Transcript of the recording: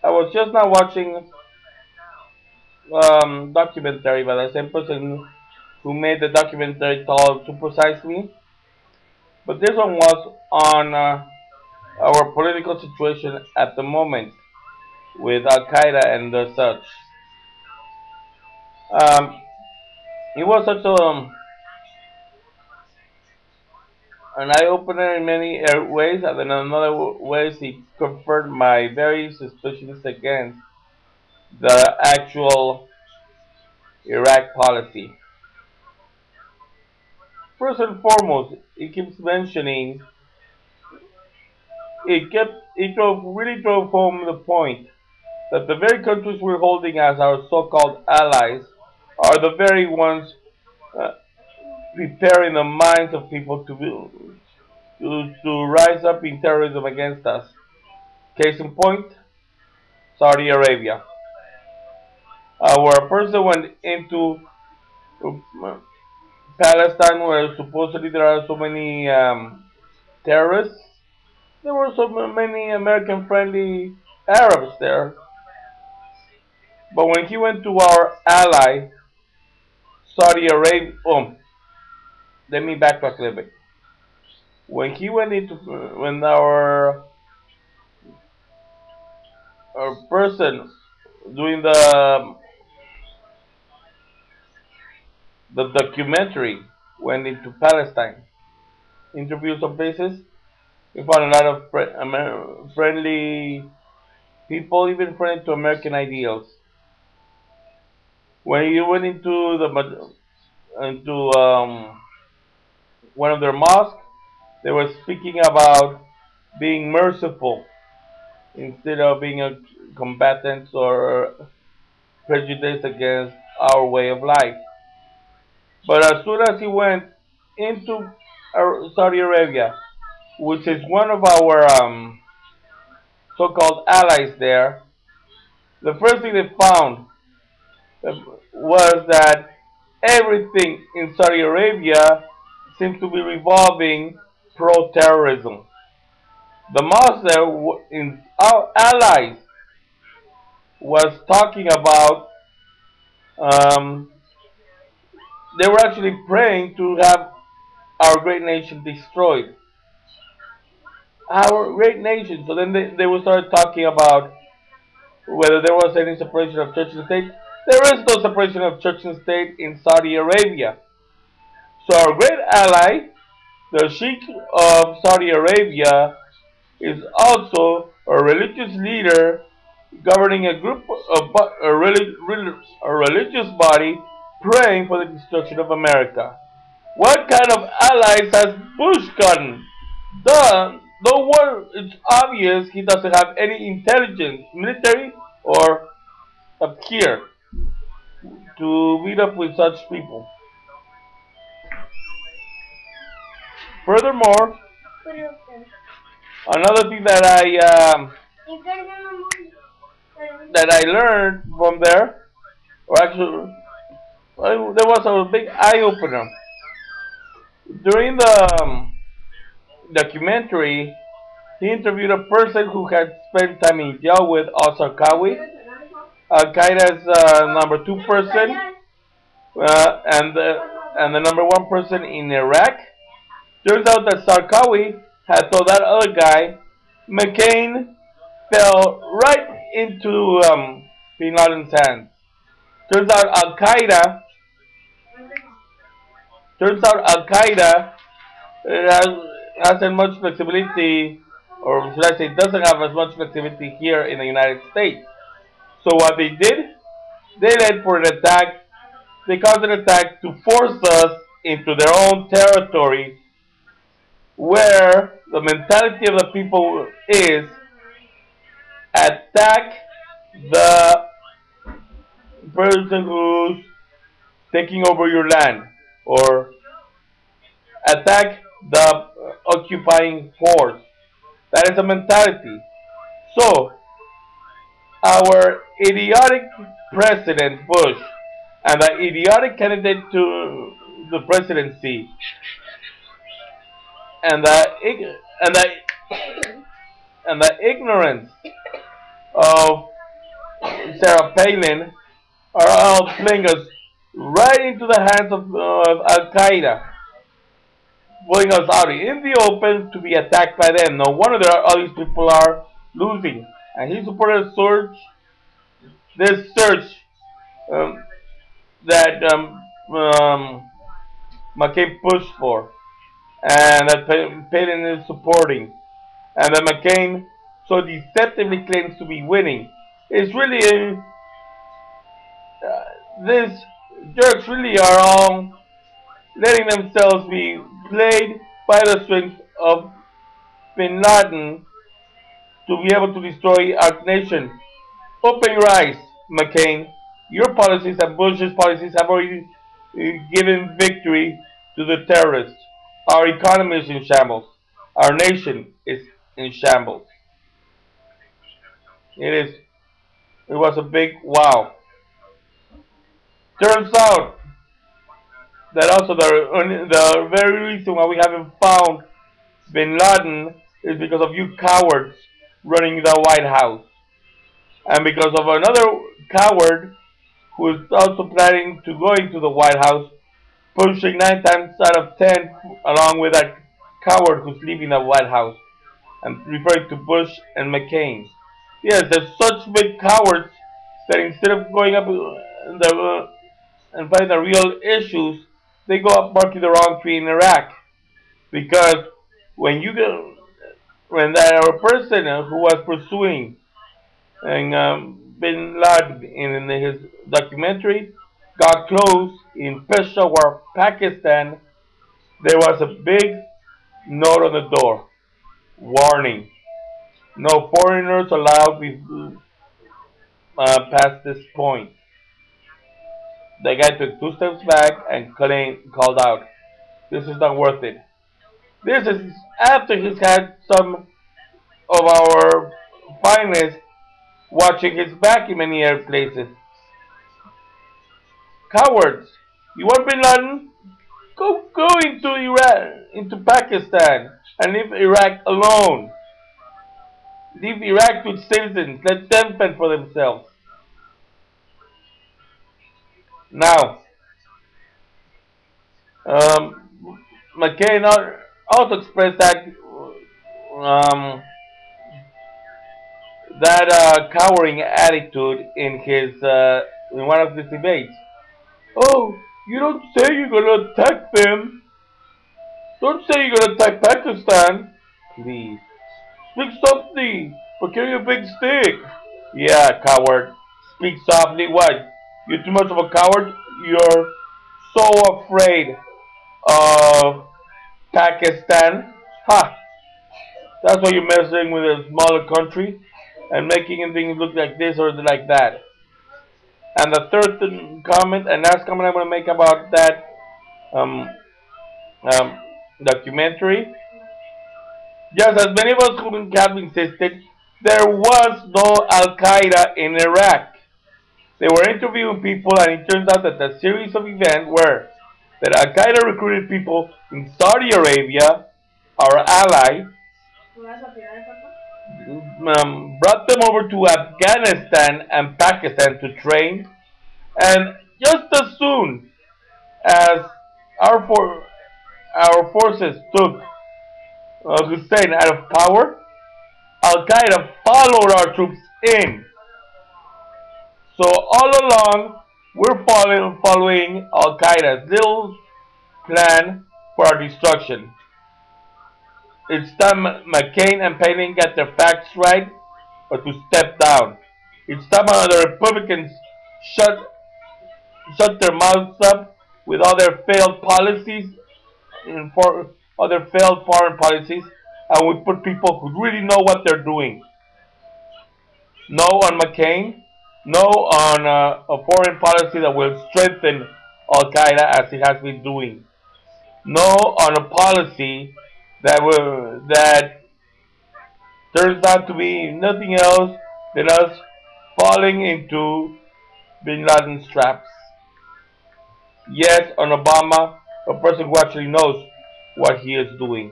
I was just now watching documentary by the same person who made the documentary called "To Precise Me," but this one was on our political situation at the moment with Al Qaeda and such. Um, it was such an eye opener in many ways, and in another ways, he confirmed my very suspicions against the actual Iraq policy. First and foremost, he keeps mentioning it drove home the point that the very countries we're holding as our so-called allies are the very ones uh, preparing the minds of people to rise up in terrorism against us. Case in point, Saudi Arabia. Where a person went into uh, Palestine, where supposedly there are so many terrorists, there were so many American-friendly Arabs there. But when he went to our ally, Saudi Arabia, let me backtrack a little bit. When he went into, when our person doing the documentary went into Palestine, interviewed some places, we found a lot of friendly people, even friendly to American ideals. When you went into one of their mosques, they were speaking about being merciful instead of being a combatant or prejudiced against our way of life. But as soon as he went into Saudi Arabia, which is one of our so-called allies there, the first thing they found was that everything in Saudi Arabia seems to be revolving pro-terrorism. The mosque there in our allies was talking about um, they were actually praying to have our great nation destroyed. Our great nation. So then they will start talking about whether there was any separation of church and state. There is no separation of church and state in Saudi Arabia. So our great ally, the Sheikh of Saudi Arabia, is also a religious leader governing a group of a religious body praying for the destruction of America. What kind of allies has Bush gotten? No one, it's obvious he doesn't have any intelligence, military or up here, to meet up with such people. Furthermore, another thing that I learned from there, or actually, there was a big eye opener during the documentary. He interviewed a person who had spent time in jail with al-Sarkawi, Al Qaeda's number two person, and the number one person in Iraq. Turns out that Sarkawi had told that other guy, McCain fell right into Bin Laden's hands. Turns out Al Qaeda, Al Qaeda has, hasn't much flexibility, or should I say, doesn't have as much flexibility here in the United States. So what they did, they led for an attack. They caused an attack to force us into their own territory, where the mentality of the people is attack the person who's taking over your land, or attack the occupying force. That is a mentality. So, our idiotic President Bush and the idiotic candidate to the presidency and and the ignorance of Sarah Palin are all playing us right into the hands of Al Qaeda, pulling us out in the open to be attacked by them. No wonder all these people are losing. And he supported this search um, that McCain pushed for, and that Palin is supporting, and that McCain so deceptively claims to be winning. It's really these jerks really are all letting themselves be played by the strings of Bin Laden to be able to destroy our nation. Open your eyes, McCain. Your policies and Bush's policies have already given victory to the terrorists. Our economy is in shambles. Our nation is in shambles. It is. It was a big wow. Turns out that also the very reason why we haven't found Bin Laden is because of you cowards running the White House, and because of another coward who is also planning to go into the White House, pushing 9 times out of 10 along with that coward who's leaving the White House, and referring to Bush and McCain. Yes, they're such big cowards that instead of going up and fighting the real issues, they go up barking the wrong tree in Iraq. Because when you go, when that person who was pursuing and Bin Laden in his documentary got close in Peshawar, Pakistan, there was a big note on the door. Warning. No foreigners allowed past this point. The guy took 2 steps back and called out, "This is not worth it." This is after he's had some of our finest watching his back in many other places. Cowards! You want Bin Laden? Go into Iraq, into Pakistan, and leave Iraq alone. Leave Iraq to its citizens. Let them fend for themselves. Now, um, McCain also expressed um, that cowering attitude in his in one of his debates. Oh, you don't say you're gonna attack them. Don't say you're gonna attack Pakistan. Please. Speak softly, or carry a big stick. Yeah, coward. Speak softly. What? You're too much of a coward? You're so afraid of Pakistan? Ha! That's why you're messing with a smaller country and making things look like this or like that. And the third comment and last comment I'm going to make about that um, um, documentary, just as many of us who have insisted, there was no Al Qaeda in Iraq. They were interviewing people, and it turns out that the series of events were that Al Qaeda recruited people in Saudi Arabia, our ally, brought them over to Afghanistan and Pakistan to train, and just as soon as our forces took Hussein out of power, Al Qaeda followed our troops in. So all along, we're following Al Qaeda's little plan for our destruction. It's time McCain and Palin get their facts right, or to step down. It's time the Republicans shut their mouths up with all their failed policies, for all their failed foreign policies, and we put people who really know what they're doing. No on McCain, no on a foreign policy that will strengthen Al Qaeda as it has been doing. No on a policy that turns out to be nothing else than us falling into Bin Laden's traps. Yes, on Obama, a person who actually knows what he is doing.